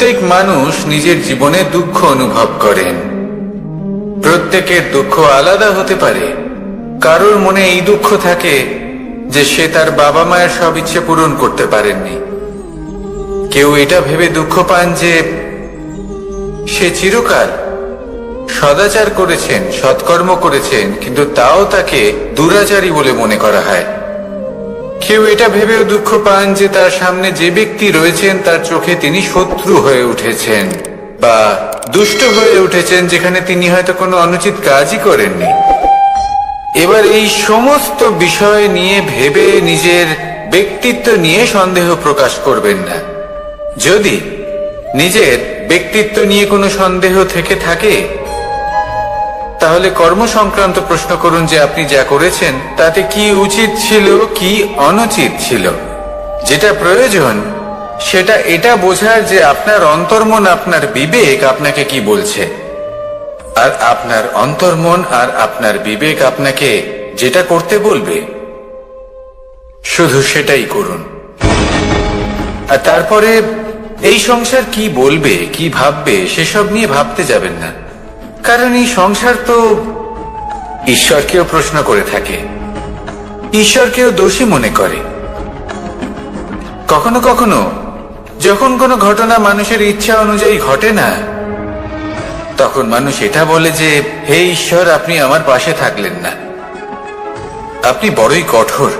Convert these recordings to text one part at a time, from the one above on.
প্রত্যেক মানুষ নিজের জীবনে দুঃখ অনুভব করেন। প্রত্যেকের দুঃখ আলাদা হতে পারে। কারোর মনে এই দুঃখ থাকে যে সে তার বাবা মায়ের সব ইচ্ছে পূরণ করতে পারেননি। কেউ এটা ভেবে দুঃখ পান যে সে চিরকাল সদাচার করেছেন, সৎকর্ম করেছেন, কিন্তু তাও তাকে দুরাচারী বলে মনে করা হয়। কেউ এটা ভেবেও দুঃখ পান যে তার সামনে যে ব্যক্তি রয়েছেন তার চোখে তিনি শত্রু হয়ে উঠেছেন বা দুষ্ট হয়ে উঠেছেন, যেখানে তিনি হয়তো কোনো অনুচিত কাজই করেননি। এবার এই সমস্ত বিষয় নিয়ে ভেবে নিজের ব্যক্তিত্ব নিয়ে সন্দেহ প্রকাশ করবেন না। যদি নিজের ব্যক্তিত্ব নিয়ে কোনো সন্দেহ থেকে থাকে, তাহলে কর্ম সংক্রান্ত প্রশ্ন করুন যে আপনি যা করেছেন তাতে কি উচিত ছিল, কি অনুচিত ছিল। যেটা প্রয়োজন সেটা এটা বোঝার যে আপনার অন্তর্মন, আপনার বিবেক আপনাকে কি বলছে, আর আপনার অন্তর্মন আর আপনার বিবেক আপনাকে যেটা করতে বলবে শুধু সেটাই করুন। আর তারপরে এই সংসার কি বলবে, কি ভাববে সেসব নিয়ে ভাবতে যাবেন না। কারণ এই সংসার তো ঈশ্বরকেও প্রশ্ন করে থাকে, ঈশ্বরকেও দোষী মনে করে। কখনো কখনো যখন কোনো ঘটনা মানুষের ইচ্ছা অনুযায়ী ঘটে না, তখন মানুষ এটা বলে যে হে ঈশ্বর, আপনি আমার পাশে থাকলেন না, আপনি বড়ই কঠোর,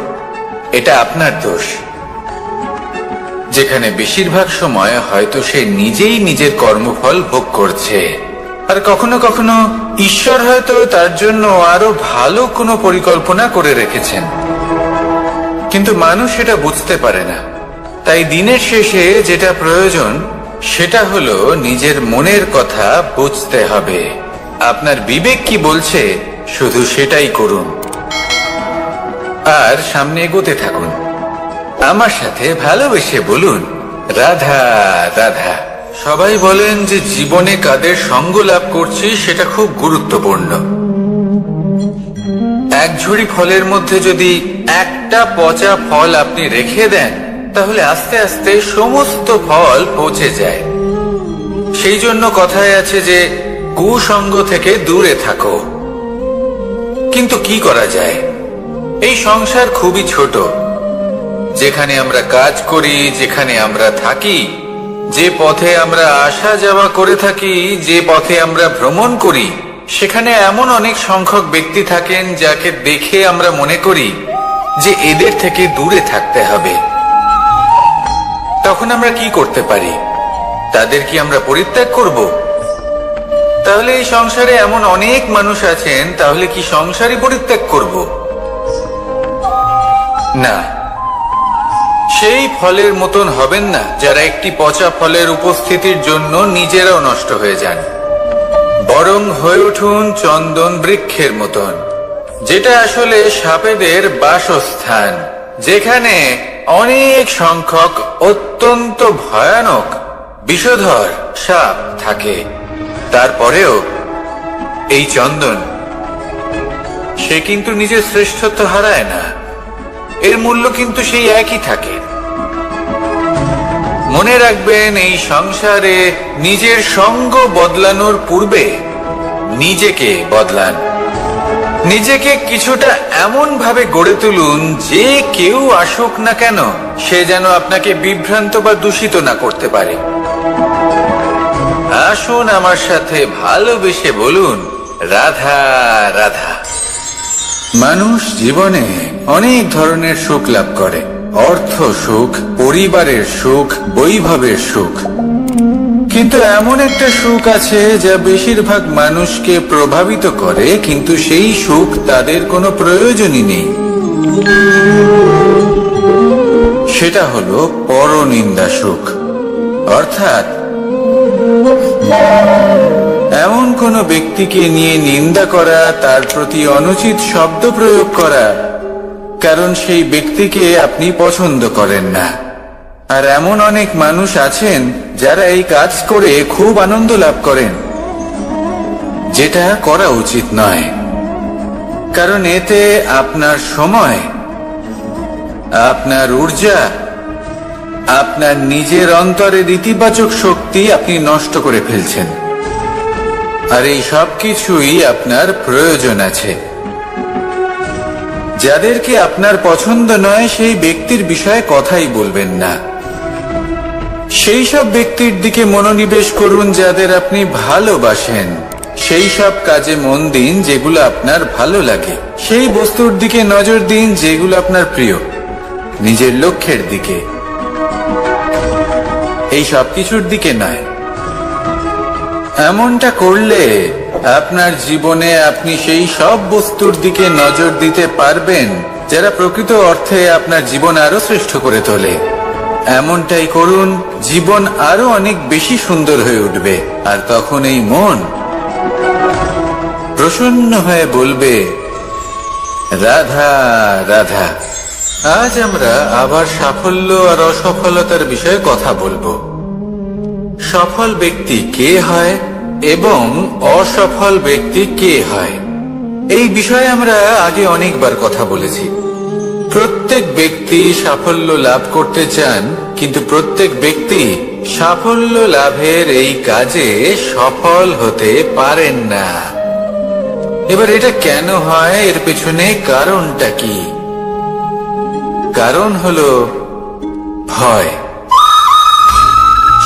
এটা আপনার দোষ। যেখানে বেশিরভাগ সময় হয়তো সে নিজেই নিজের কর্মফল ভোগ করছে। আর কখনো কখনো ঈশ্বর হয়তো তার জন্য আরো ভালো কোনো পরিকল্পনা করে রেখেছেন, কিন্তু মানুষ এটা বুঝতে পারে না। তাই দিনের শেষে যেটা প্রয়োজন সেটা হলো নিজের মনের কথা বুঝতে হবে। আপনার বিবেক কি বলছে শুধু সেটাই করুন, আর সামনে এগোতে থাকুন। আমার সাথে ভালোবেসে বলুন রাধা রাধা। সবাই বলেন যে জীবনে কাদের সঙ্গ লাভ করছি সেটা খুব গুরুত্বপূর্ণ। এক ঝুড়ি ফলের মধ্যে যদি একটা পচা ফল আপনি রেখে দেন, তাহলে আস্তে আস্তে সমস্ত ফল পচে যায়। সেই জন্য কথায় আছে যে কুসঙ্গ থেকে দূরে থাকো। কিন্তু কি করা যায়? এই সংসার খুবই ছোট। যেখানে আমরা কাজ করি, যেখানে আমরা থাকি, যে পথে আমরা আসা যাওয়া করে থাকি, যে পথে আমরা ভ্রমণ করি, সেখানে এমন অনেক সংখ্যক ব্যক্তি থাকেন যাকে দেখে আমরা মনে করি যে এদের থেকে দূরে থাকতে হবে। তখন আমরা কি করতে পারি? তাদের কি আমরা পরিত্যাগ করব? তাহলে এই সংসারে এমন অনেক মানুষ আছেন, তাহলে কি সংসারই পরিত্যাগ করব? না, সেই ফলের মতন হবেন না যারা একটি পচা ফলের উপস্থিতির জন্য নিজেরাও নষ্ট হয়ে যান। বরং হয়ে উঠুন চন্দন বৃক্ষের মতন, যেটা আসলে সাপেদের বাসস্থান, যেখানে অনেক সংখ্যক অত্যন্ত ভয়ানক বিষধর সাপ থাকে। তারপরেও এই চন্দন, সে কিন্তু নিজের শ্রেষ্ঠত্ব হারায় না, এর মূল্য কিন্তু সেই একই থাকে। মনে রাখবেন, এই সংসারে নিজের সঙ্গ বদলানোর পূর্বে নিজেকে বদলান। নিজেকে কিছুটা এমন ভাবে গড়ে তুলুন যে কেউ আসুক না কেন সে যেন আপনাকে বিভ্রান্ত বা দূষিত না করতে পারে। আসুন আমার সাথে ভালোবেসে বলুন রাধা রাধা। মানুষ জীবনে অনেক ধরনের সুখ লাভ করে। অর্থ সুখ, পরিবারের সুখ, বৈভবের সুখ। কিন্তু এমন একটা সুখ আছে যা বেশিরভাগ মানুষকে প্রভাবিত করে, কিন্তু সেই সুখ তাদের কোনো প্রয়োজনই নেই। সেটা হলো পরনিন্দা সুখ। অর্থাৎ এমন কোনো ব্যক্তিকে নিয়ে নিন্দা করা, তার প্রতি অনুচিত শব্দ প্রয়োগ করা, কারণ সেই ব্যক্তিকে আপনি পছন্দ করেন না। আর এমন অনেক মানুষ আছেন যারা এই কাজ করে খুব আনন্দ লাভ করেন, যেটা করা উচিত নয়। কারণ এতে আপনার সময়, আপনার ঊর্জা আপনার নিজের অন্তরের ইতিবাচক শক্তি আপনি নষ্ট করে ফেলছেন। আর এই সব কিছুই আপনার প্রয়োজন আছে। যাদেরকে আপনার পছন্দ নয় সেই ব্যক্তির বিষয়ে কথাই বলবেন না। সেই সব ব্যক্তির দিকে মনোনিবেশ করুন যাদের আপনি ভালোবাসেন। সেই সব কাজে মন দিন যেগুলো আপনার ভালো লাগে। সেই বস্তুর দিকে নজর দিন যেগুলো আপনার প্রিয়, নিজের লক্ষ্যের দিকে, এই সব কিছুর দিকে নয়। এমনটা করলে আপনার জীবনে আপনি সেই সব বস্তুর দিকে নজর দিতে পারবেন যারা প্রকৃত অর্থে আপনার জীবন আরো শ্রেষ্ঠ করে তোলে। এমনটাই করুন, জীবন আরো অনেক বেশি সুন্দর হয়ে উঠবে। আর তখন এই মন প্রসন্ন হয়ে বলবে, রাধা রাধা। আজ আমরা আবার সাফল্য আর অসফলতার বিষয়ে কথা বলবো। সফল ব্যক্তি কে হয় এবং অসফল ব্যক্তি কে হয়, এই বিষয়ে আমরা আগে অনেকবার কথা বলেছি। প্রত্যেক ব্যক্তি সাফল্য লাভ করতে চান, কিন্তু প্রত্যেক ব্যক্তি সাফল্য লাভের এই কাজে সফল হতে পারেন না। এবার এটা কেন হয়, এর পেছনে কারণটা কি? কারণ হলো ভয়।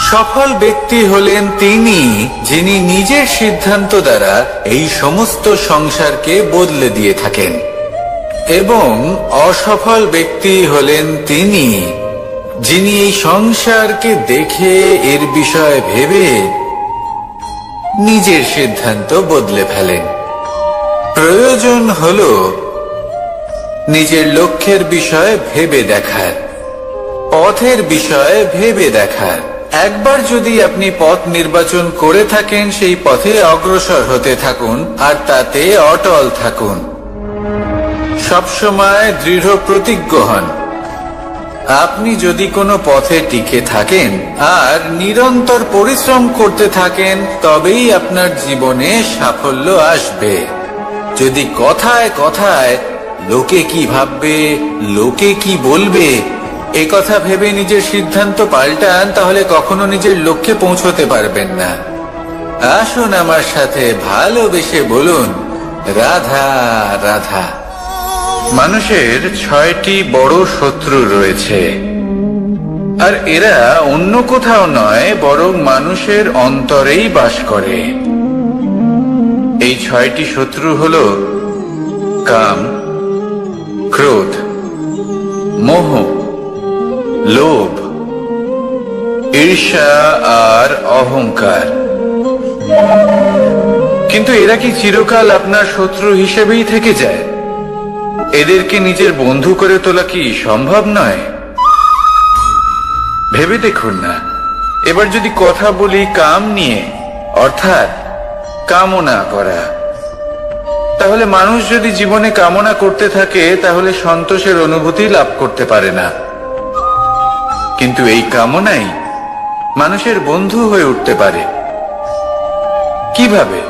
সফল ব্যক্তি হলেন তিনি যিনি নিজের সিদ্ধান্ত দ্বারা এই সমস্ত সংসারকে বদলে দিয়ে থাকেন, এবং অসফল ব্যক্তি হলেন তিনি যিনি এই সংসারকে দেখে এর বিষয়ে ভেবে নিজের সিদ্ধান্ত বদলে ফেলেন। প্রয়োজন হলো নিজের লক্ষ্যের বিষয়ে ভেবে দেখার, পথের বিষয়ে ভেবে দেখার। একবার যদি আপনি পথ নির্বাচন করে থাকেন, সেই পথে অগ্রসর হতে থাকুন আর তাতে অটল থাকুন। সবসময় দৃঢ় প্রতিজ্ঞ হন। আপনি যদি কোনো পথে টিকে থাকেন আর নিরন্তর পরিশ্রম করতে থাকেন, তবেই আপনার জীবনে সাফল্য আসবে। যদি কথায় কথায় লোকে কি ভাববে, লোকে কি বলবে, এ কথা ভেবে নিজের সিদ্ধান্ত পাল্টান, তাহলে কখনো নিজের লক্ষ্যে পৌঁছতে পারবেন না। আসুন আমার সাথে ভালোবেসে বলুন, রাধা রাধা। মানুষের 6টি বড় শত্রু রয়েছে, আর এরা অন্য কোথাও নয়, বরং মানুষের অন্তরেই বাস করে। এই 6টি শত্রু হলো কাম, ক্রোধ, মোহ, লোভ, ঈর্ষা আর অহংকার। কিন্তু এরা কি চিরকাল আপনার শত্রু হিসেবেই থেকে যায়? এদেরকে নিজের বন্ধু করে তোলা কি সম্ভব নয়? ভেবে দেখুন না। এবার যদি কথা বলি কাম নিয়ে, অর্থাৎ কামনা করা, তাহলে মানুষ যদি জীবনে কামনা করতে থাকে তাহলে সন্তোষের অনুভূতি লাভ করতে পারে না। কিন্তু এই কামনাই মানুষের বন্ধু হয়ে উঠতে পারে। কিভাবে?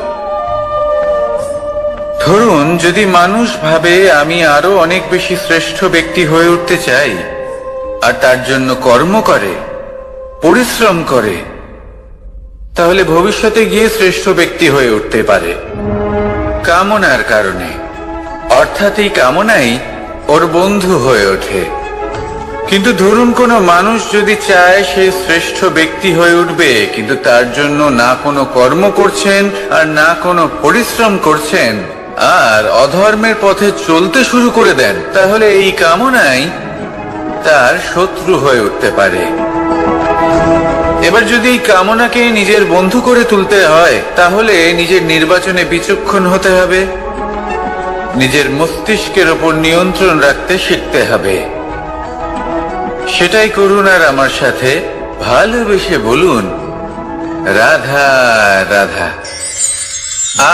ধরুন, যদি মানুষ ভাবে আমি আরো অনেক বেশি শ্রেষ্ঠ ব্যক্তি হয়ে উঠতে চাই, আর তার জন্য কর্ম করে, পরিশ্রম করে, তাহলে ভবিষ্যতে গিয়ে শ্রেষ্ঠ ব্যক্তি হয়ে উঠতে পারে কামনার কারণে। অর্থাৎ এই কামনাই ওর বন্ধু হয়ে ওঠে। কিন্তু ধরুন কোনো মানুষ যদি চায় সে শ্রেষ্ঠ ব্যক্তি হয়ে উঠবে, কিন্তু তার জন্য না কোনো কর্ম করছেন আর না কোনো পরিশ্রম করছেন, আর অধর্মের পথে চলতে শুরু করে দেন, তাহলে এই কামনাই তার শত্রু হয়ে উঠতে পারে। এবার যদি এই কামনাকে নিজের বন্ধু করে তুলতে হয়, তাহলে নিজের নির্বাচনে বিচক্ষণ হতে হবে, নিজের মস্তিষ্কের ওপর নিয়ন্ত্রণ রাখতে শিখতে হবে। সেটাই করুন আর আমার সাথে ভালোবেসে বলুন, রাধা রাধা।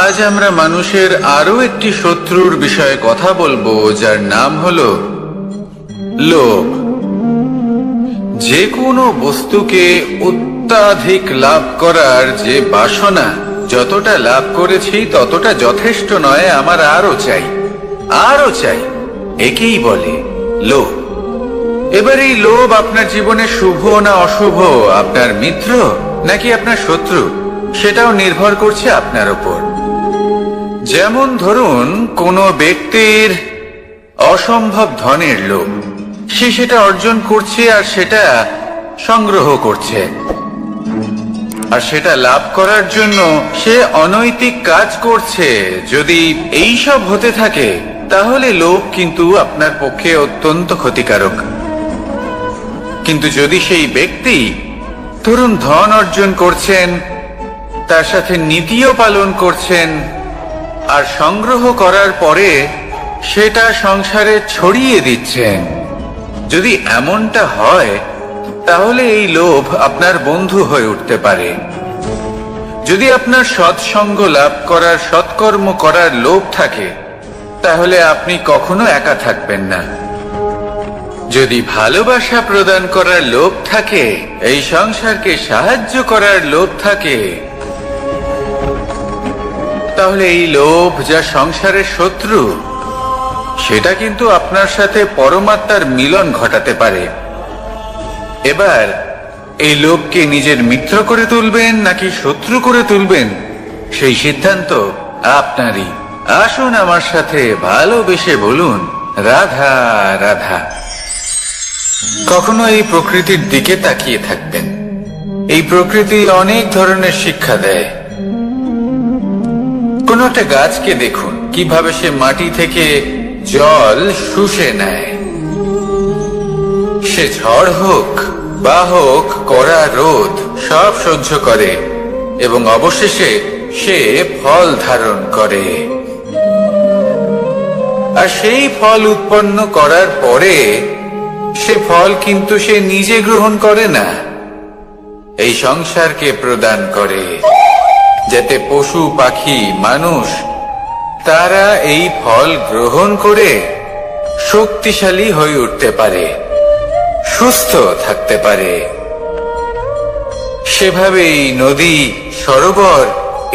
আজ আমরা মানুষের আরো একটি শত্রুর বিষয়ে কথা বলবো, যার নাম হলো লোভ। যে কোনো বস্তুকে অত্যাধিক লাভ করার যে বাসনা, যতটা লাভ করেছি ততটা যথেষ্ট নয়, আমার আরো চাই, আরো চাই, একেই বলে লোভ। এবার এই লোভ আপনার জীবনে শুভ না অশুভ, আপনার মিত্র নাকি আপনার শত্রু, সেটাও নির্ভর করছে আপনার উপর। যেমন ধরুন, কোনো ব্যক্তির অসম্ভব ধনের লোভ, সে সেটা অর্জন করছে আর সেটা সংগ্রহ করছে, আর সেটা লাভ করার জন্য সে অনৈতিক কাজ করছে। যদি এই সব হতে থাকে তাহলে লোভ কিন্তু আপনার পক্ষে অত্যন্ত ক্ষতিকারক। কিন্তু যদি সেই ব্যক্তি ধরুন ধন অর্জন করছেন, তার সাথে নীতিও পালন করছেন, আর সংগ্রহ করার পরে সেটা সংসারে ছড়িয়ে দিচ্ছেন, যদি এমনটা হয় তাহলে এই লোভ আপনার বন্ধু হয়ে উঠতে পারে। যদি আপনার সৎসঙ্গ লাভ করার, সৎকর্ম করার লোভ থাকে, তাহলে আপনি কখনো একা থাকবেন না। যদি ভালোবাসা প্রদান করার লোভ থাকে, এই সংসারকে সাহায্য করার লোভ থাকে, তাহলে এই লোভ যা সংসারের শত্রু, সেটা কিন্তু আপনার সাথে পরমাত্মার মিলন ঘটাতে পারে। এবার এই লোভকে নিজের মিত্র করে তুলবেন নাকি শত্রু করে তুলবেন, সেই সিদ্ধান্ত আপনারই। আসুন আমার সাথে ভালোবেসে বলুন, রাধা রাধা। কখনো এই প্রকৃতির দিকে তাকিয়ে থাকবেন। এই প্রকৃতি অনেক ধরনের শিক্ষা দেয়। কোন একটা গাছকে দেখুন, কিভাবে সে মাটি থেকে জল শুষে নেয়। সে ঝড় হোক বা হোক কড়া রোদ, সব সহ্য করে এবং অবশেষে সে ফল ধারণ করে। আর সেই ফল উৎপন্ন করার পরে সে ফল কিন্তু সে নিজে গ্রহণ করে না, এই সংসারকে প্রদান করে, যাতে পশু পাখি মানুষ তারা এই ফল গ্রহণ করে শক্তিশালী হয়ে উঠতে পারে, সুস্থ থাকতে পারে। সেভাবেই নদী, সরোবর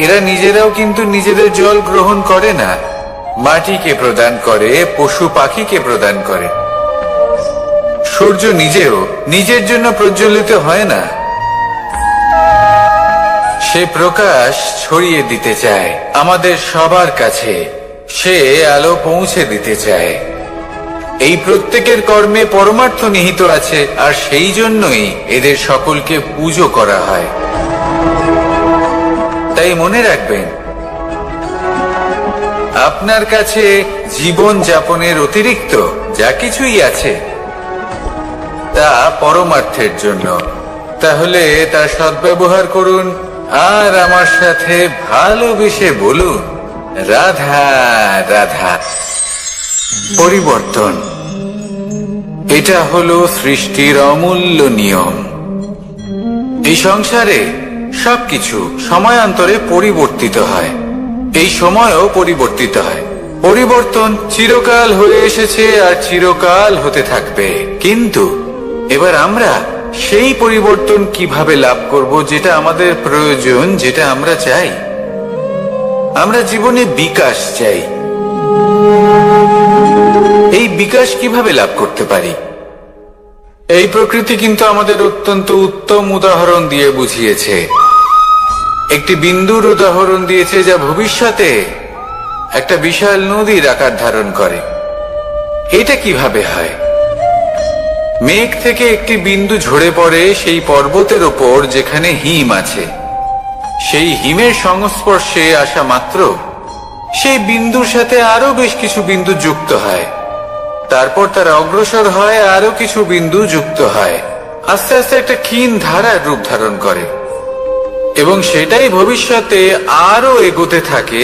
এরা নিজেরাও কিন্তু নিজেদের জল গ্রহণ করে না, মাটিকে প্রদান করে, পশু পাখিকে প্রদান করে। সূর্য নিজেও নিজের জন্য প্রজ্বলিত হয় না, সে প্রকাশ ছড়িয়ে দিতে চায় আমাদের সবার কাছে, সে আলো পৌঁছে দিতে চায়। এই প্রত্যেকের কর্মে পরমার্থ নিহিত আছে, আর সেই জন্যই এদের সকলকে পুজো করা হয়। তাই মনে রাখবেন, আপনার কাছে জীবন যাপনের অতিরিক্ত যা কিছুই আছে তা পরমার্থের জন্য। তাহলে তার সদ্ব্যবহার করুন আর আমার সাথে ভালোবেসে বলুন, রাধা রাধা। পরিবর্তন, এটা হলো সৃষ্টির অমূল্য নিয়ম। এই সংসারে সবকিছু সময়ান্তরে পরিবর্তিত হয়, এই সময়ও পরিবর্তিত হয়। পরিবর্তন চিরকাল হয়ে এসেছে আর চিরকাল হতে থাকবে। কিন্তু এবার আমরা সেই পরিবর্তন কিভাবে লাভ করব, যেটা আমাদের প্রয়োজন, যেটা আমরা চাই। আমরা জীবনে বিকাশ চাই। এই বিকাশ কিভাবে লাভ করতে পারি? এই প্রকৃতি কিন্তু আমাদের অত্যন্ত উত্তম উদাহরণ দিয়ে বুঝিয়েছে। একটি বিন্দুর উদাহরণ দিয়েছে, যা ভবিষ্যতে একটা বিশাল নদীর আকার ধারণ করে। এটা কিভাবে হয়? মেঘ থেকে একটি বিন্দু ঝরে পড়ে সেই পর্বতের ওপর যেখানে হিম আছে। সেই হিমের সংস্পর্শে আসা মাত্র সেই বিন্দুর সাথে আরো বেশ কিছু বিন্দু যুক্ত হয়। তারপর তারা অগ্রসর হয়, আরো কিছু বিন্দু যুক্ত হয়, আস্তে আস্তে একটা ক্ষীণ ধারার রূপ ধারণ করে, এবং সেটাই ভবিষ্যতে আরো এগোতে থাকে।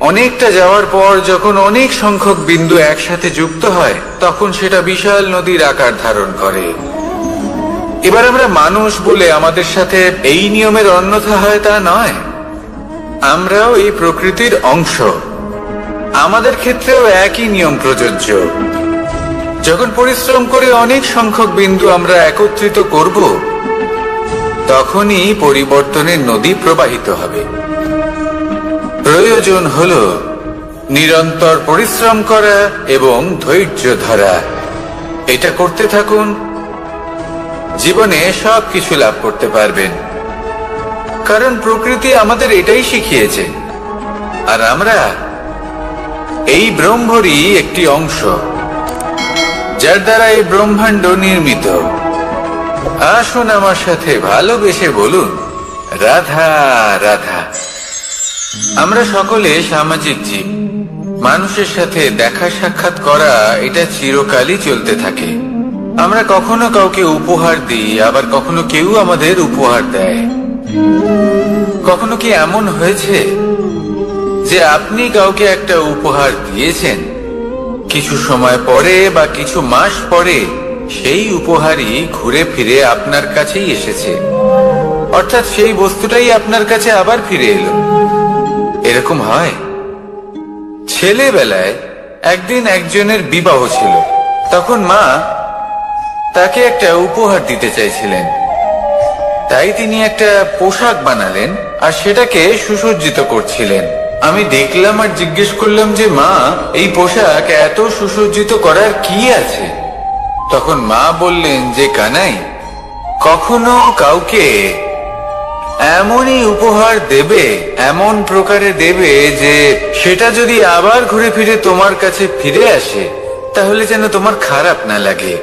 অনেকটা যাওয়ার পর যখন অনেক সংখ্যক বিন্দু একসাথে যুক্ত হয়, তখন সেটা বিশাল নদীর আকার ধারণ করে। এবার আমরা মানুষ বলে আমাদের সাথে এই নিয়মের অন্যথা হয় তা নয়। আমরাও এই প্রকৃতির অংশ, আমাদের ক্ষেত্রেও একই নিয়ম প্রযোজ্য। যখন পরিশ্রম করে অনেক সংখ্যক বিন্দু আমরা একত্রিত করব, তখনই পরিবর্তনের নদী প্রবাহিত হবে। প্রয়োজন হলো নিরন্তর পরিশ্রম করা এবং ধৈর্য ধরা। এটা করতে থাকুন জীবনে সবকিছু লাভ করতে পারবেন। কারণ প্রকৃতি আমাদের এটাই শিখিয়েছে, আর আমরা এই ব্রহ্মরই একটি অংশ, যার দ্বারা এই ব্রহ্মাণ্ড নির্মিত। আসুন আমার সাথে ভালোবেসে বলুন, রাধা রাধা। আমরা সকলে সামাজিক জীব। মানুষের সাথে দেখা সাক্ষাৎ করা এটা চিরকালই চলতে থাকে। আমরা কখনো কাউকে উপহার দিই, আবার কখনো কেউ আমাদের উপহার দেয়। কখনো কি এমন হয়েছে যে আপনি কাউকে একটা উপহার দিয়েছেন, কিছু সময় পরে বা কিছু মাস পরে সেই উপহারই ঘুরে ফিরে আপনার কাছেই এসেছে, অর্থাৎ সেই বস্তুটাই আপনার কাছে আবার ফিরে এলো? এরকম হয়। ছেলেবেলায় একদিন একজনের বিবাহ ছিল। তখন মা তাকে একটা উপহার দিতে চাইছিলেন, তাই তিনি একটা পোশাক বানালেন আর সেটাকে সুসজ্জিত করছিলেন। আমি দেখলাম আর জিজ্ঞেস করলাম যে, মা, এই পোশাক এত সুসজ্জিত করার কি আছে? তখন মা বললেন যে, কানাই, কখনো কাউকে এমনই উপহার দেবে, এমন প্রকারে দেবে যে সেটা যদি আবার ঘুরে ফিরে তোমার কাছে ফিরে আসে, তাহলে যেন তোমার খারাপ না লাগে।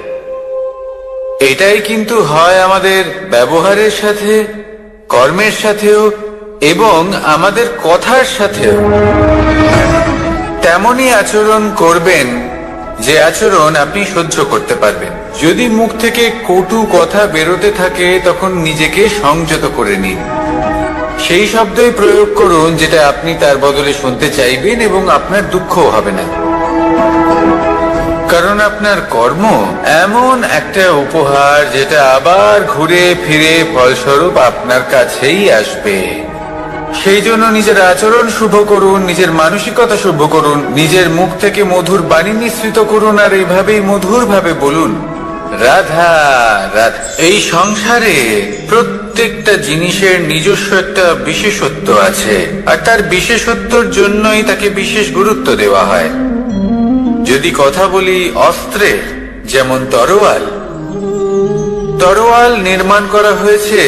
এটাই কিন্তু হয় আমাদের ব্যবহারের সাথে, কর্মের সাথেও এবং আমাদের কথার সাথেও। তেমনই আচরণ করবেন যে আচরণ আপনি সহ্য করতে পারবেন। যদি মুখ থেকে কটু কথা বেরোতে থাকে, তখন নিজেকে সংযত করে নিন। সেই শব্দই প্রয়োগ করুন যেটা আপনি তার বদলে শুনতে চাইবেন, এবং আপনার দুঃখও হবে না। কারণ আপনার কর্ম এমন একটা উপহার যেটা আবার ঘুরে ফিরে ফলস্বরূপ আপনার কাছেই আসবে। সেই জন্য নিজের আচরণ শুভ করুন, নিজের মানসিকতা শুভ করুন, নিজের মুখ থেকে মধুর বাণী নিঃসৃত করুন, আর এইভাবেই মধুর ভাবে বলুন, রাধা রাধা। এই সংসারে প্রত্যেকটা জিনিসের নিজস্ব একটা বিশেষত্ব আছে, আর তার বিশেষত্বর জন্যই তাকে বিশেষ গুরুত্ব দেওয়া হয়। যদি কথা বলি অস্ত্রের, যেমন তরোয়াল। তরোয়াল নির্মাণ করা হয়েছে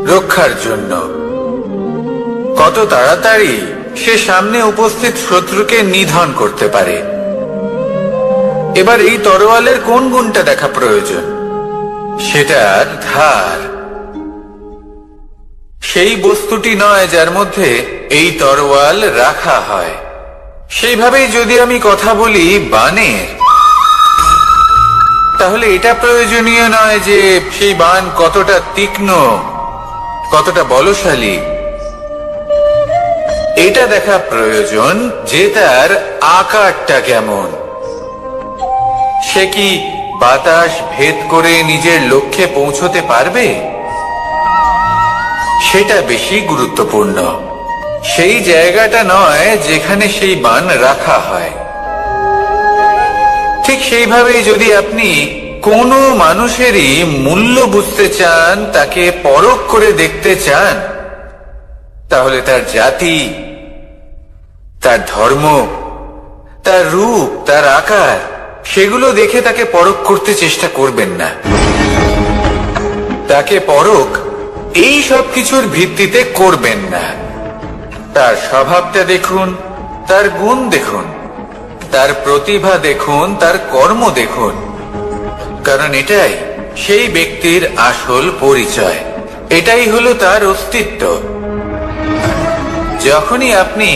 রক্ষার জন্য। কত তাড়াতাড়ি সে সামনে উপস্থিত শত্রুকে নিধন করতে পারে। এবার এই তরোয়ালের কোন গুণটা দেখা প্রয়োজন? সেটার ধার। সেই বস্তুটি নয় যার মধ্যে এই তরোয়াল রাখা হয়। সেইভাবেই যদি আমি কথা বলি বানের, তাহলে এটা প্রয়োজনীয় নয় যে সেই বান কতটা তীক্ষ্ণ, কতটা বলশালী। এটা দেখা প্রয়োজন যে তার আকারটা কেমন। সে কি বাতাস ভেদ করে নিজের লক্ষ্যে পৌঁছতে পারবে? সেটা বেশি গুরুত্বপূর্ণ। সেই জায়গাটা নয় যেখানে সেই বান রাখা হয়। ঠিক সেইভাবেই যদি আপনি কোনো মানুষেরই মূল্য বুঝতে চান, তাকে পরখ করে দেখতে চান, তাহলে তার জাতি, তার ধর্ম, তার রূপ, তার আকার, সেগুলো দেখে তাকে পরখ করতে চেষ্টা করবেন না। তাকে পরখ এই সব কিছুর ভিত্তিতে করবেন না। তার স্বভাবটা দেখুন, তার গুণ দেখুন, তার প্রতিভা দেখুন, তার কর্ম দেখুন। কারণ এটাই সেই ব্যক্তির আসল পরিচয়, এটাই হলো তার অস্তিত্ব। যখনই আপনি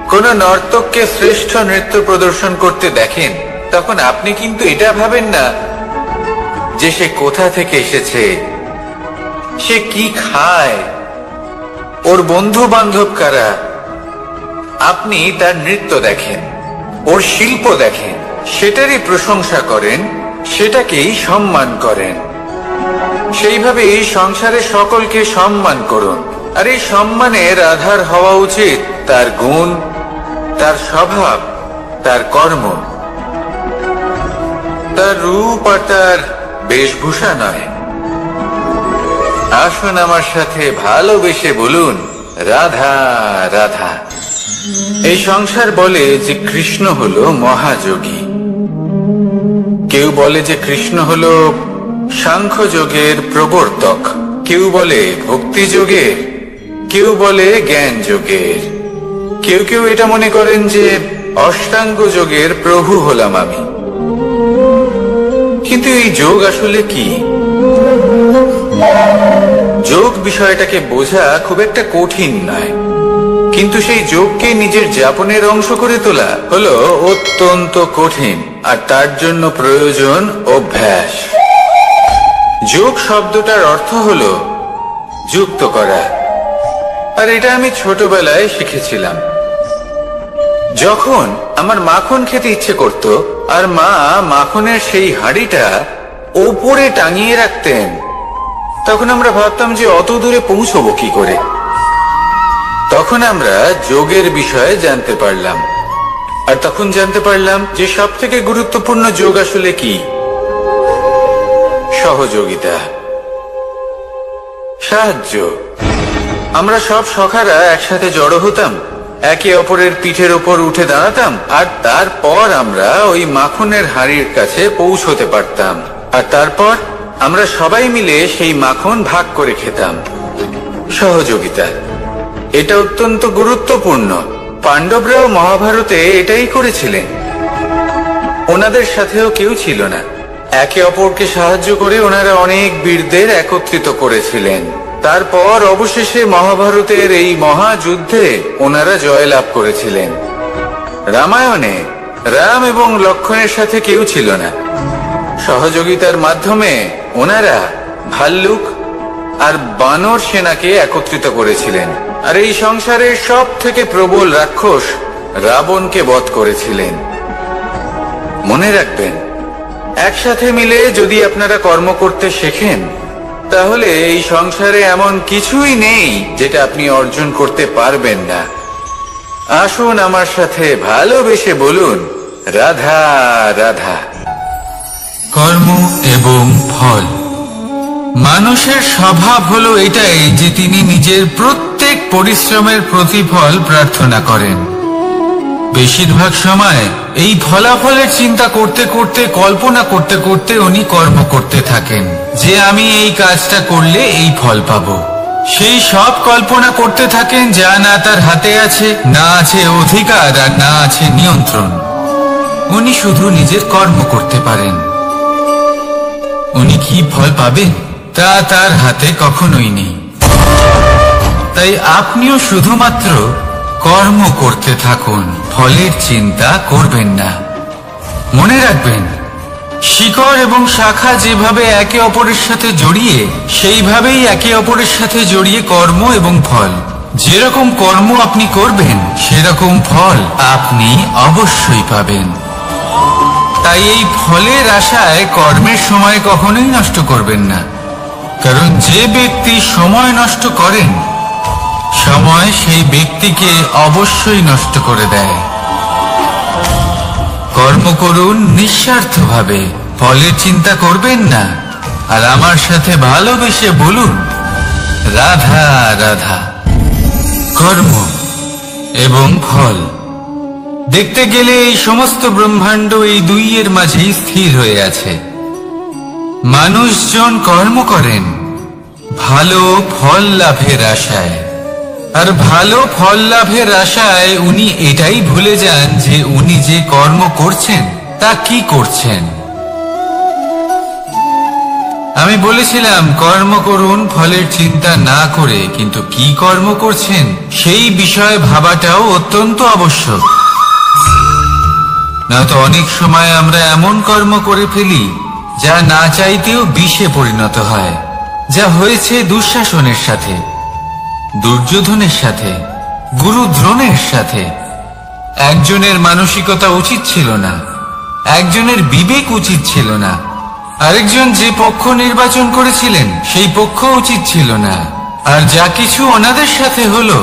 কোন নর্তককে শ্রেষ্ঠ নৃত্য প্রদর্শন করতে দেখেন, তখন আপনি কিন্তু এটা ভাবেন না যে সে কোথা থেকে এসেছে, সে কি খায়, ওর বন্ধু বান্ধব কারা। আপনি তার নৃত্য দেখেন, ওর শিল্প দেখেন, সেটারই প্রশংসা করেন, সেটাকেই সম্মান করেন। সেইভাবে এই সংসারে সকলকে সম্মান করুন। আর এই সম্মানের আধার হওয়া উচিত তার গুণ, তার স্বভাব, তার কর্ম, তার রূপ আর তার বেশভূষা নয়। আসুন আমার সাথে ভালোবেসে বলুন, রাধা রাধা। এই সংসার বলে যে কৃষ্ণ হলো মহাযোগী। কেউ বলে যে কৃষ্ণ হলো সাংখ্য যোগের প্রবর্তক, কেউ বলে ভক্তি যোগের, কেউ বলে জ্ঞান যোগের, কেউ কেউ এটা মনে করেন যে অষ্টাঙ্গ যোগের প্রভু হলাম আমি। কিন্তু এই যোগ আসলে কি? যোগ বিষয়টাকে বোঝা খুব একটা কঠিন নয়, কিন্তু সেই যোগকে নিজের যাপনের অংশ করে তোলা হলো অত্যন্ত কঠিন, আর তার জন্য প্রয়োজন অভ্যাস। যোগ শব্দটার অর্থ হলো যুক্ত করা, আর এটা আমি ছোটবেলায় শিখেছিলাম। যখন আমার মাখন খেতে ইচ্ছে করত আর মা মাখনের সেই হাঁড়িটা ওপরে টাঙিয়ে রাখতেন, তখন আমরা ভাবতাম যে অত দূরে পৌঁছবো কি করে। তখন আমরা যোগের বিষয়ে জানতে পারলাম, আর তখন জানতে পারলাম যে সব থেকে গুরুত্বপূর্ণ যোগ আসলে কি? সহযোগিতা, সাহায্য। আমরা সব সখারা একসাথে জড়ো হতাম, একে অপরের পিঠের ওপর উঠে দাঁড়াতাম, আর তারপর আমরা ওই মাখনের হাঁড়ির কাছে পৌঁছতে পারতাম, আর তারপর আমরা সবাই মিলে সেই মাখন ভাগ করে খেতাম। সহযোগিতা, এটা অত্যন্ত গুরুত্বপূর্ণ। পাণ্ডবরাও মহাভারতে এটাই করেছিলেন। ওনাদের সাথেও কেউ ছিল না, একে অপরকে সাহায্য করে ওনারা অনেক বীরদের একত্রিত করেছিলেন। তারপর অবশেষে মহাভারতের এই মহাযুদ্ধে ওনারা জয়লাভ করেছিলেন। রামায়ণে রাম এবং লক্ষ্মণের সাথে কেউ ছিল না। সহযোগিতার মাধ্যমে ওনারা ভাল্লুক আর বানর সেনাকে একত্রিত করেছিলেন, আর এই সংসারের সব থেকে প্রবল রাক্ষস রাবণকে বধ করেছিলেন। মনে রাখবেন, একসাথে মিলে যদি আপনারা কর্ম করতে শেখেন, তাহলে এই সংসারে এমন কিছুই নেই যেটা আপনি অর্জন করতে পারবেন না। আসুন আমার সাথে ভালোবেসে বলুন, রাধা রাধা। কর্ম এবং ফল। মানুষের স্বভাব হলো এটাই যে তিনি নিজের প্রত্যেক পরিশ্রমের প্রতিফল প্রার্থনা করেন। বেশিরভাগ সময় এই ফলাফলের চিন্তা করতে করতে, কল্পনা করতে করতে উনি কর্ম করতে থাকেন যে আমি এই কাজটা করলে এই ফল পাবো। সেই সব কল্পনা করতে থাকেন যা না তার হাতে আছে, না আছে অধিকার, আর না আছে নিয়ন্ত্রণ। উনি শুধু নিজের কর্ম করতে পারেন। উনি কি ফল পাবেন তা তার হাতে কখনোই নেই। তাই আপনিও শুধুমাত্র কর্ম করতে থাকুন, ফলের চিন্তা করবেন না। মনে রাখবেন, শিকড় এবং শাখা যেভাবে একে অপরের সাথে জড়িয়ে, সেইভাবেই একে অপরের সাথে জড়িয়ে কর্ম এবং ফল। যেরকম কর্ম আপনি করবেন, সেরকম ফল আপনি অবশ্যই পাবেন। তাই এই ফলের আশায় কর্মের সময় কখনোই নষ্ট করবেন না, কারণ যে ব্যক্তি সময় নষ্ট করেন, সময় সেই ব্যক্তিকে অবশ্যই নষ্ট করে দেয়। কর্ম করুন নিঃস্বার্থভাবে, ফলের চিন্তা করবেন না, আর আমার সাথে ভালোবেসে বলুন, রাধা রাধা। কর্ম এবং ফল। দেখতে গেলে এই সমস্ত ব্রহ্মাণ্ড এই দুইয়ের মাঝেই স্থির হয়ে আছে। মানুষজন কর্ম করেন ভালো ফল লাভের আশায়, আর ভালো ফল লাভের আশায় উনি এটাই ভুলে যান যে উনি যে কর্ম করছেন তা কি করছেন। আমি বলেছিলাম কর্ম করুন ফলের চিন্তা না করে, কিন্তু কি কর্ম করছেন সেই বিষয়ে ভাবাটাও অত্যন্ত আবশ্যক। না তো অনেক সময় আমরা এমন কর্ম করে ফেলি যা না চাইতেও বিষে পরিণত হয়, যা হয়েছে দুঃশাসনের সাথে, দুর্যোধনের সাথে, গুরু দ্রোণের সাথে। একজনের মানসিকতা উচিত ছিল না, একজনের বিবেক উচিত ছিল না, আরেকজন যে পক্ষ নির্বাচন করেছিলেন সেই পক্ষ উচিত ছিল না। আর যা কিছু ওনাদের সাথে হলো,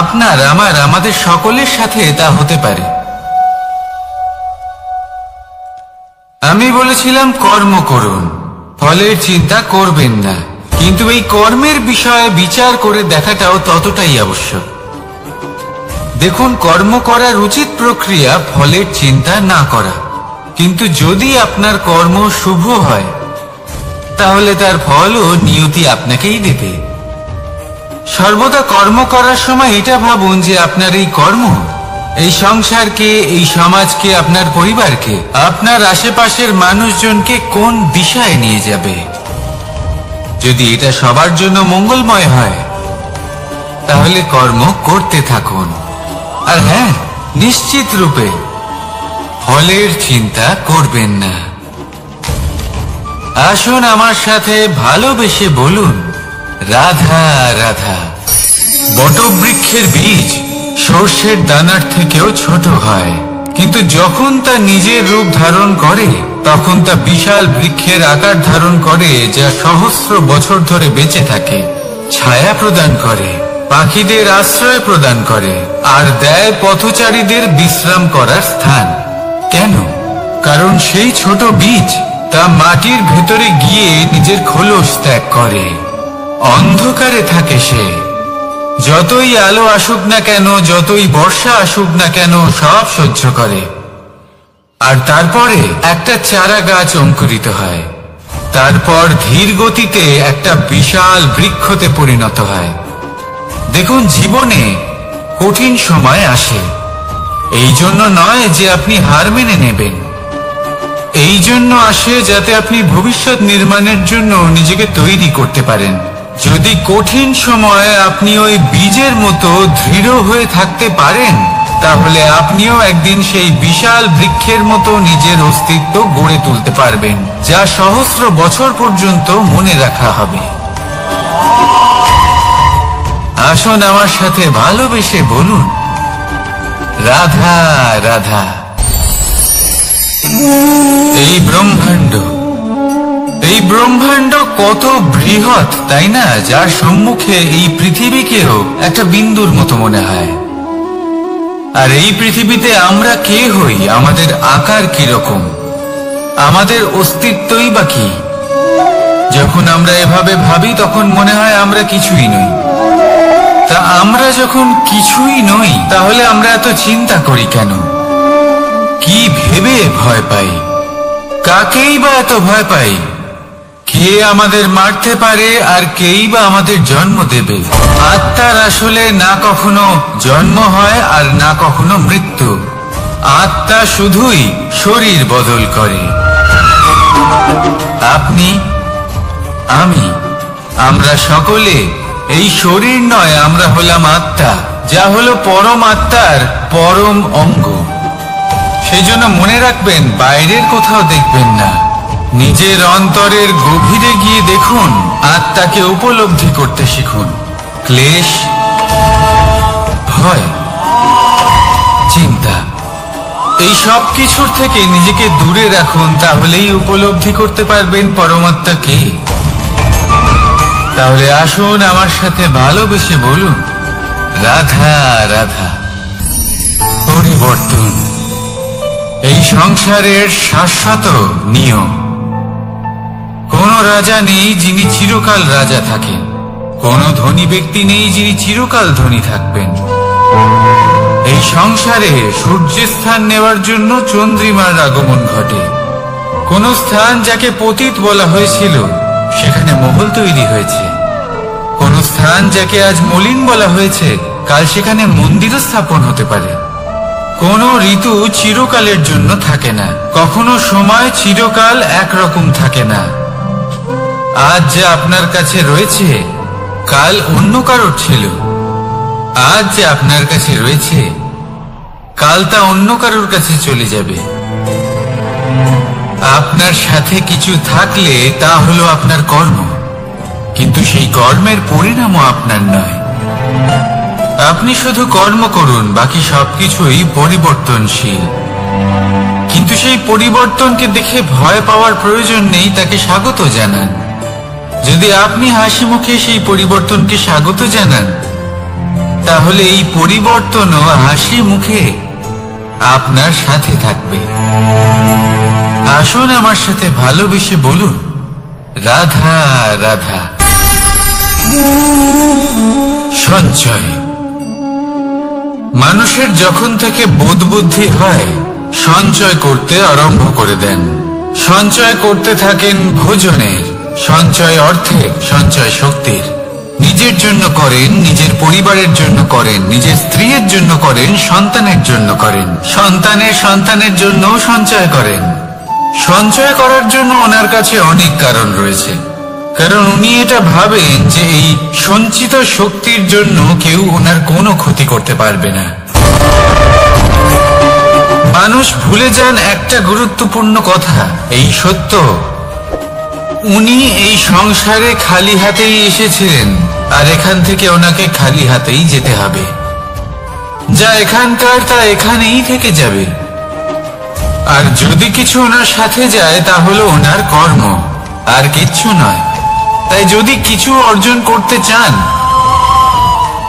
আপনার, আমার, আমাদের সকলের সাথে তা হতে পারে। আমি বলেছিলাম কর্ম করুন, ফলের চিন্তা করবেন না, কিন্তু এই কর্মের বিষয়ে বিচার করে দেখাটাও ততটাই আবশ্যক। দেখুন, কর্ম করার উচিত প্রক্রিয়া ফলের চিন্তা না করা, কিন্তু যদি আপনার কর্ম শুভ হয়, তাহলে তার ফলও নিয়তি আপনাকেই দেবে। সর্বদা কর্ম করার সময় এটা ভাবুন যে আপনার এই কর্ম এই সংসারকে, এই সমাজকে, আপনার পরিবারকে, আপনার আশেপাশের মানুষজনকে কোন দিশায় নিয়ে যাবে। যদি এটা সবার জন্য মঙ্গলময় হয় তাহলে কর্ম করতে থাকুন। আর হ্যাঁ, নিশ্চিত রূপে ফলের চিন্তা করবেন না। আসুন আমার সাথে ভালোবেসে বলুন, রাধা রাধা। বটবৃক্ষের বীজ সর্ষের দানার থেকেও ছোট হয়, কিন্তু যখন তা নিজের রূপ ধারণ করে তখন তা বিশাল বৃক্ষের আকার ধারণ করে, যা সহস্র বছর ধরে বেঁচে থাকে, ছায়া প্রদান করে, পাখিদের আশ্রয় প্রদান করে, আর দেয় পথচারীদের বিশ্রাম করার স্থান। কেন? কারণ সেই ছোট বীজ তা মাটির ভেতরে গিয়ে নিজের খোলস ত্যাগ করে। অন্ধকারে থাকে সে, যতই আলো আসুক না কেন, যতই বর্ষা আসুক না কেন, সব সহ্য করে। আর তারপরে একটা চারা গাছ অঙ্কুরিত হয়, তারপর ধীর গতিতে একটা বিশাল বৃক্ষতে পরিণত হয়। দেখুন, জীবনে কঠিন সময় আসে, এই জন্য নয় যে আপনি হার মেনে নেবেন, এই জন্য আসে যাতে আপনি ভবিষ্যৎ নির্মাণের জন্য নিজেকে তৈরি করতে পারেন। যদি কঠিন সময়ে আপনি ওই বীজের মতো দৃঢ় হয়ে থাকতে পারেন, তাহলে আপনিও একদিন সেই বিশাল বৃক্ষের মতো নিজের অস্তিত্ব গড়ে তুলতে পারবেন, যা সহস্র বছর পর্যন্ত মনে রাখা হবে। আসুন আমার সাথে ভালোবেসে বলুন, রাধা রাধা। এই ব্রহ্মাণ্ড কত বৃহৎ, তাই না? যার সম্মুখে এই পৃথিবীকেও একটা বিন্দুর মতো মনে হয়। আর এই পৃথিবীতে আমরা কে হই, আমাদের আকার কিরকম, আমাদের অস্তিত্বই বা কি? যখন আমরা এভাবে ভাবি তখন মনে হয় আমরা কিছুই নই। তা আমরা যখন কিছুই নই, তাহলে আমরা এত চিন্তা করি কেন? কি ভেবে ভয় পাই? কাকেই বা এত ভয় পাই? কে আমাদের মারতে পারে আর কেই বা আমাদের জন্ম দেবে? আত্মার আসলে না কখনো জন্ম হয় আর না কখনো মৃত্যু। আত্মা শুধুই শরীর বদল করে। আপনি, আমি, আমরা সকলে এই শরীর নয়, আমরা হলাম আত্মা, যা হলো পরম আত্মার পরম অঙ্গ। সেই জন্য মনে রাখবেন, বাইরের কোথাও দেখবেন না, নিজের অন্তরের গভীরে গিয়ে দেখুন, আত্মাকে উপলব্ধি করতে শিখুন। ক্লেশ, ভয়, চিন্তা, এই সব কিছুর থেকে নিজেকে দূরে রাখুন, তাহলেই উপলব্ধি করতে পারবেন পরমাত্মাকে। তাহলে আসুন আমার সাথে ভালোবেসে বলুন, রাধা রাধা। পরিবর্তন এই সংসারের শাশ্বত নিয়ম। কোন রাজা নেই যিনি চিরকাল রাজা থাকেন, কোন ধনী ব্যক্তি নেই যিনি চিরকাল ধনী থাকবেন। এই সংসারে সূর্যের স্থান নেওয়ার জন্য চন্দ্রিমার আগমন ঘটে। কোন স্থান যাকে পতিত বলা হয়েছিল, সেখানে মহল তৈরি হয়েছে। কোন স্থান যাকে আজ মলিন বলা হয়েছে, কাল সেখানে মন্দিরও স্থাপন হতে পারে। কোন ঋতু চিরকালের জন্য থাকে না, কখনো সময় চিরকাল একরকম থাকে না। আজ যা আপনার কাছে রয়েছে, কাল অন্য কারোর ছিল। আজ যে আপনার কাছে রয়েছে, কাল তা অন্য কারোর কাছে চলে যাবে। আপনার সাথে কিছু থাকলে তা হলো আপনার কর্ম, কিন্তু সেই কর্মের পরিণামও আপনার নয়। আপনি শুধু কর্ম করুন, বাকি সবকিছুই পরিবর্তনশীল। কিন্তু সেই পরিবর্তনকে দেখে ভয় পাওয়ার প্রয়োজন নেই, তাকে স্বাগত জানান। যদি আপনি হাসি মুখে সেই পরিবর্তনকে স্বাগত জানান, তাহলে এই পরিবর্তনও হাসি মুখে আপনার সাথে থাকবে। আসুন আমার সাথে ভালোবেসে বলুন, রাধা রাধা। সঞ্চয় মানুষের যখন থেকে বোধ বুদ্ধি হয়, সঞ্চয় করতে আরম্ভ করে দেন। সঞ্চয় করতে থাকেন ভোজনের, সঞ্চয় অর্থের, সঞ্চয় শক্তির। নিজের জন্য করেন, নিজের পরিবারের জন্য করেন, নিজের স্ত্রীর জন্য করেন, সন্তানের জন্য করেন, সন্তানের সন্তানের জন্য সঞ্চয় করেন। সঞ্চয় করার জন্য ওনার কাছে অনেক কারণ রয়েছে, কারণ উনি এটা ভাবেন যে এই সঞ্চিত শক্তির জন্য কেউ ওনার কোনো ক্ষতি করতে পারবে না। মানুষ ভুলে যান একটা গুরুত্বপূর্ণ কথা, এই সত্য, উনি এই সংসারে খালি হাতেই এসেছিলেন, আর এখান থেকে ওনাকে খালি হাতেই যেতে হবে। যা এখানকার তা এখানেই থেকে যাবে। আর যদি কিছু ওনার সাথে যায় তা হলো ওনার কর্ম, আর কিচ্ছু নয়। তাই যদি কিছু অর্জন করতে চান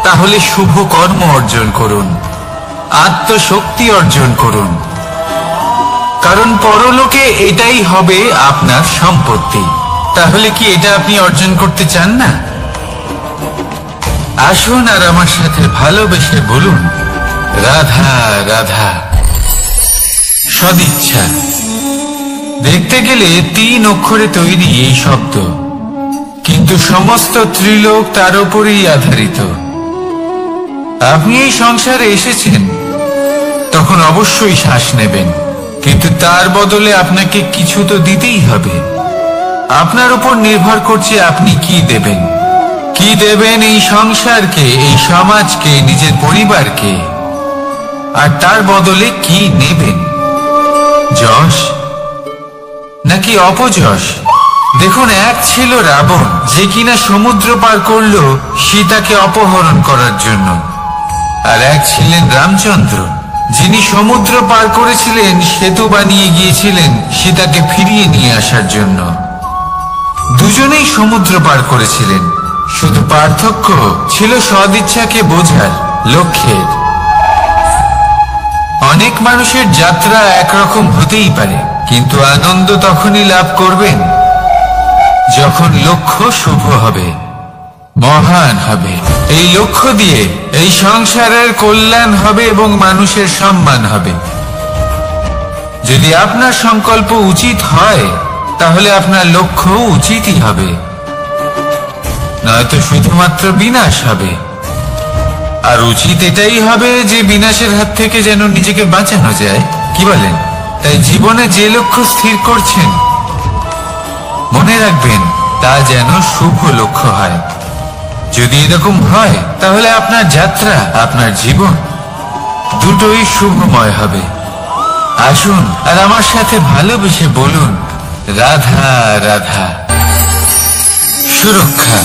তাহলে শুভ কর্ম অর্জন করুন, আত্মশক্তি অর্জন করুন, কারণ পরলোকে এটাই হবে আপনার সম্পত্তি। তাহলে কি এটা আপনি অর্জন করতে চান না? আসুন আর আমার সাথে ভালোবেসে বলুন, রাধা রাধা। সদিচ্ছা। দেখতে গেলে 3 অক্ষরে তৈরি এই শব্দ, কিন্তু সমস্ত ত্রিলোক তার উপরেই আধারিত। আপনি এই সংসারে এসেছেন, তখন অবশ্যই শ্বাস নেবেন, কিন্তু তার বদলে আপনাকে কিছু তো দিতেই হবে। আপনার উপর নির্ভর করছে আপনি কি দেবেন। কি দেবেন এই সংসারকে, এই সমাজকে, নিজের পরিবারকে, আর তার বদলে কি নেবেন? যশ নাকি অপযশ? দেখুন, এক ছিল রাবণ, যে কিনা সমুদ্র পার করলো সীতাকে অপহরণ করার জন্য, আর এক ছিলেন রামচন্দ্র, যিনি সমুদ্র পার করেছিলেন, সেতু বানিয়ে গিয়েছিলেন সীতাকে ফিরিয়ে নিয়ে আসার জন্য। দুজনেই সমুদ্র পার করেছিলেন, শুধু পার্থক্য ছিল সদিচ্ছাকে বোঝার, লক্ষ্যের। অনেক মানুষের যাত্রা একরকম হতেই পারে, কিন্তু আনন্দ তখনই লাভ করবেন যখন লক্ষ্য শুভ হবে, মহান হবে। এই লক্ষ্য দিয়ে এই সংসারের কল্যাণ হবে এবং মানুষের সম্মান হবে। যদি আপনার সংকল্প উচিত হয় তাহলে আপনার লক্ষ্য উচিতই হবে, নয়তো শুধুমাত্র বিনাশ হবে। আর উচিত এটাই হবে যে বিনাশের হাত থেকে যেন নিজেকে বাঁচানো যায়, কি বলেন? তাই জীবনে যে লক্ষ্য স্থির করছেন, মনে রাখবেন তা যেন শুভ লক্ষ্য হয়। যদি এরকম হয় তাহলে আপনার যাত্রা, আপনার জীবন দুটোই শুভময় হবে। আসুন আর আমার সাথে ভালোবেসে বলুন, রাধা রাধা। সুরক্ষা।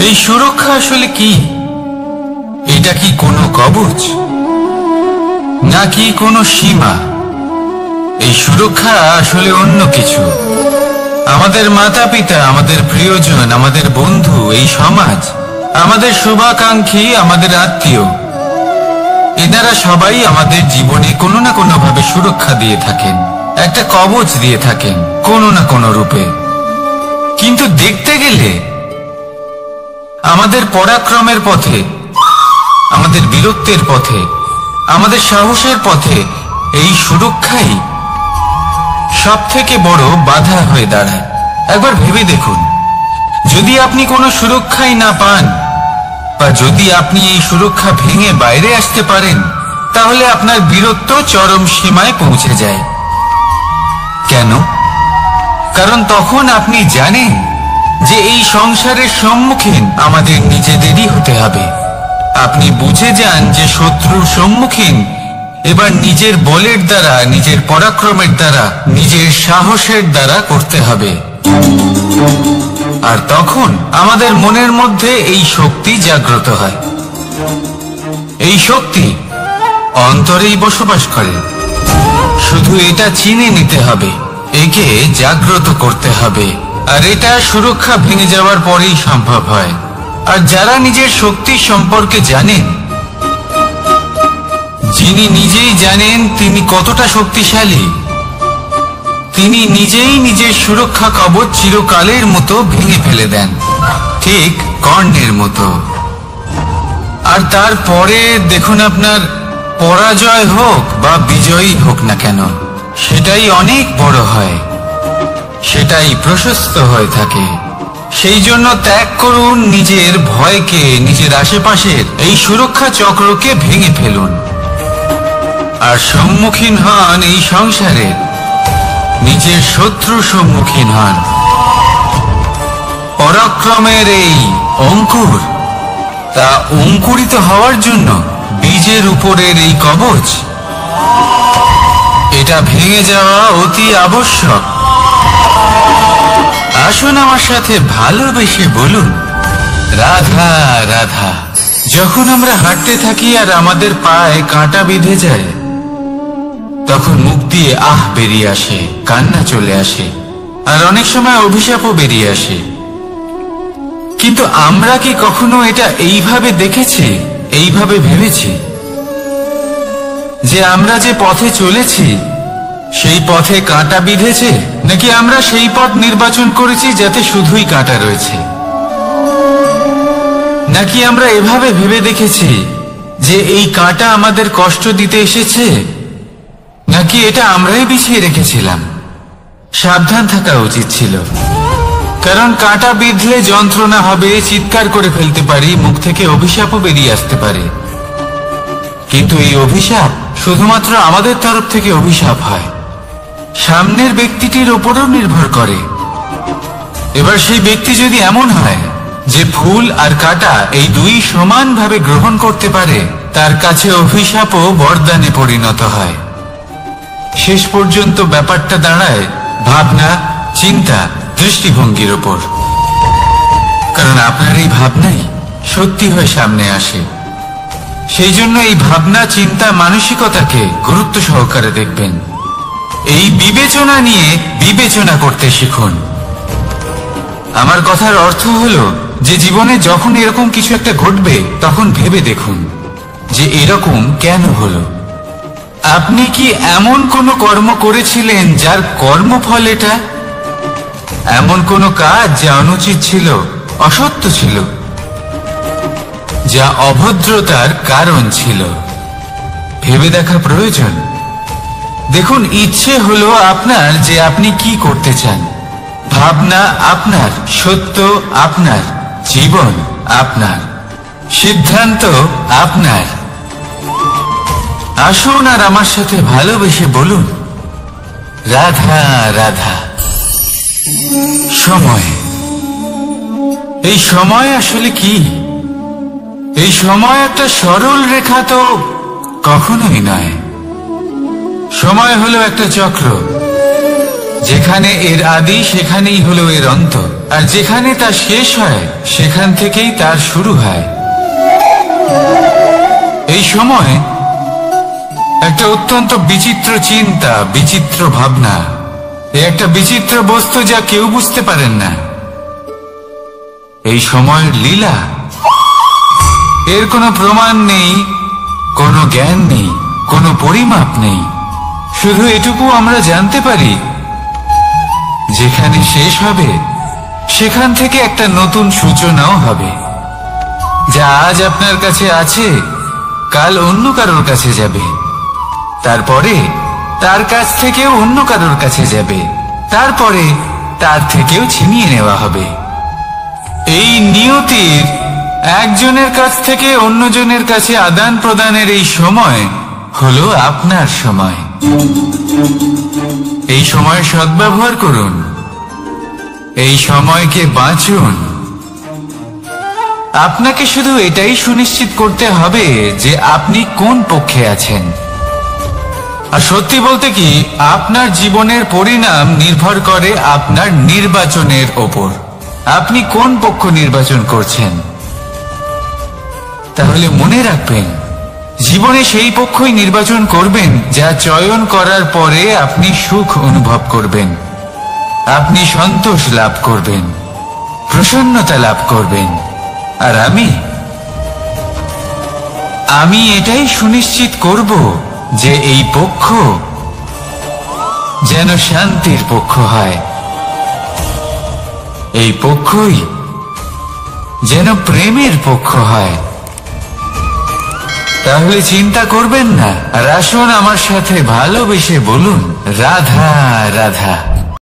এই সুরক্ষা আসলে কি? এটা কি কোনো কবচ নাকি কোনো সীমা? এই সুরক্ষা আসলে অন্য কিছু। আমাদের মাতা পিতা, আমাদের প্রিয়জন, আমাদের বন্ধু, এই সমাজ, আমাদের শুভাকাঙ্ক্ষী, আমাদের আত্মীয়, এনারা সবাই আমাদের জীবনে কোনো না কোনো ভাবে সুরক্ষা দিয়ে থাকেন, একটা কবচ দিয়ে থাকেন কোনো না কোনো রূপে। কিন্তু দেখতে গেলে আমাদের পরাক্রমের পথে, আমাদের বীরত্বের পথে, আমাদের সাহসের পথে এই সুরক্ষাই সব থেকে বড় বাধা হয়ে দাঁড়ায়। একবার ভেবে দেখুন, যদি আপনি কোনো সুরক্ষাই না পান, বা যদি আপনি এই সুরক্ষা ভেঙে বাইরে আসতে পারেন, তাহলে আপনার বীরত্ব চরম সীমায় পৌঁছে যায়। কেন? কারণ তখন আপনি জানেন যে এই সংসারের সম্মুখীন আমাদের নিজেদেরই হতে হবে। আপনি বুঝে যান যে শত্রুর সম্মুখীন এবার নিজের বলের দ্বারা, নিজের পরাক্রমের দ্বারা, নিজের সাহসের দ্বারা করতে হবে। আর তখন আমাদের মনের মধ্যে এই শক্তি জাগ্রত হয়। এই শক্তি অন্তরেই বসবাস করে, শুধু এটা চিনে নিতে হবে, একে জাগ্রত করতে হবে। আর এটা সুরক্ষা ভেঙে যাওয়ার পরেই সম্ভব হয়। আর যারা নিজের শক্তি সম্পর্কে জানেন, যিনি নিজেই জানেন তিনি কতটা শক্তিশালী, তিনি নিজেই নিজের সুরক্ষা কবচ চিরকালের মতো ভেঙে ফেলে দেন, ঠিক কর্ণের মতো। আর তারপরে দেখুন, আপনার পরাজয় হোক বা বিজয়ী হোক না কেন, সেটাই অনেক বড় হয়। সেটাই প্রশস্ত হয়ে থাকে। সেই জন্য ত্যাগ করুন নিজের ভয়কে, নিজের আশেপাশের এই সুরক্ষা চক্রকে ভেঙে ফেলুন, আর সম্মুখীন হন এই সংসারের নিজের শত্রু সম্মুখীন হন। পরাক্রমের এই অঙ্কুর, তা অঙ্কুরিত হওয়ার জন্য বীজের উপরের এই কবচ, এটা ভেঙে যাওয়া অতি আবশ্যক। আসুন আমার সাথে ভালোবেসে বলুন, রাধা রাধা। যখন আমরা হাঁটতে থাকি আর আমাদের পায়ে কাঁটা বিঁধে যায়, তখন মুখ দিয়ে আহ বেরিয়ে আসে, কান্না চলে আসে, আর অনেক সময় অভিশাপও বেরিয়ে আসে। কিন্তু আমরা কি কখনো এটা এইভাবে দেখেছি, এইভাবে ভেবেছি যে আমরা যে পথে চলেছি সেই পথে কাঁটা বিঁধেছে, নাকি আমরা সেই পথ নির্বাচন করেছি যাতে শুধুই কাঁটা রয়েছে? নাকি আমরা এভাবে ভেবে দেখেছি যে এই কাঁটা আমাদের কষ্ট দিতে এসেছে, নাকি এটা আমরাই বিছিয়ে রেখেছিলাম? সাবধান থাকা উচিত ছিল, কারণ কাঁটা বিঁধলে যন্ত্রণা হবে, চিৎকার করে ফেলতে পারি, মুখ থেকে অভিশাপও বেরিয়ে আসতে পারে। কিন্তু এই অভিশাপ শুধুমাত্র আমাদের তরফ থেকে অভিশাপ হয়, সামনের ব্যক্তিটির উপরও নির্ভর করে। এবার সেই ব্যক্তি যদি এমন হয় যে ফুল আর কাঁটা এই দুই সমানভাবে গ্রহণ করতে পারে, তার কাছে অভিশাপও বরদানে পরিণত হয়। শেষ পর্যন্ত ব্যাপারটা দাঁড়ায় ভাবনা, চিন্তা, দৃষ্টিভঙ্গির ওপর। কারণ আপনার এই ভাবনাই সত্যি হয়ে সামনে আসে। সেই জন্য এই ভাবনা, চিন্তা, মানসিকতাকে গুরুত্ব সহকারে দেখবেন। এই বিবেচনা নিয়ে বিবেচনা করতে শিখুন। আমার কথার অর্থ হলো যে জীবনে যখন এরকম কিছু একটা ঘটবে, তখন ভেবে দেখুন যে এরকম কেন হলো। আপনি কি এমন কোনো কর্ম করেছিলেন যার কর্মফল এটা? এমন কোনো কাজ যা অনুচিত ছিল, অসত্য ছিল, যা অভদ্রতার কারণ ছিল? ভেবে দেখা প্রয়োজন। দেখুন, ইচ্ছে হলো আপনার যে আপনি কি করতে চান, ভাবনা আপনার, সত্য আপনার, জীবন আপনার, সিদ্ধান্ত আপনার। আসুন আর আমার সাথে ভালোবেসে বলুন, রাধা রাধা। সময়, এই সময় আসলে কি? এই সময় একটা সরল রেখা তো কখনোই নয়। সময় হলো একটা চক্র, যেখানে এর আদি সেখানেই হলো এর অন্ত, আর যেখানে তা শেষ হয় সেখান থেকেই তার শুরু হয়। এই সময় একটা অত্যন্ত বিচিত্র চিন্তা, বিচিত্র ভাবনা, একটা বিচিত্র বস্তু যা কেউ বুঝতে পারেন না। এই সময়ের লীলা, এর কোনো প্রমাণ নেই, কোনো জ্ঞান নেই, কোনো পরিমাপ নেই। শুধু এটুকু আমরা জানতে পারি, যেখানে শেষ হবে সেখান থেকে একটা নতুন সূচনাও হবে। যা আজ আপনার কাছে আছে, কাল অন্য কারোর কাছে যাবে, তারপরে তার কাছ থেকেও অন্য কারোর কাছে যাবে, তারপরে তার থেকেও ছিনিয়ে নেওয়া হবে। এই নিয়তির একজনের কাছ থেকে অন্যজনের কাছে আদান প্রদানের এই সময় হলো আপনার সময়। এই সময় সদ্ব্যবহার করুন, এই সময়কে বাঁচুন। আপনাকে শুধু এটাই সুনিশ্চিত করতে হবে যে আপনি কোন পক্ষে আছেন। আর সত্যি বলতে কি, আপনার জীবনের পরিণাম নির্ভর করে আপনার নির্বাচনের ওপর। আপনি কোন পক্ষ নির্বাচন করছেন। তাহলে মনে রাখবেন, জীবনে সেই পক্ষই নির্বাচন করবেন যা চয়ন করার পরে আপনি সুখ অনুভব করবেন, আপনি সন্তোষ লাভ করবেন, প্রসন্নতা লাভ করবেন। আর আমি এটাই সুনিশ্চিত করব যে এই পক্ষ যেন শান্তির পক্ষ হয়, এই পক্ষই যেন প্রেমের পক্ষ হয়। তাহলে চিন্তা করবেন না, আর আসুন আমার সাথে ভালোবেসে বলুন, রাধা রাধা।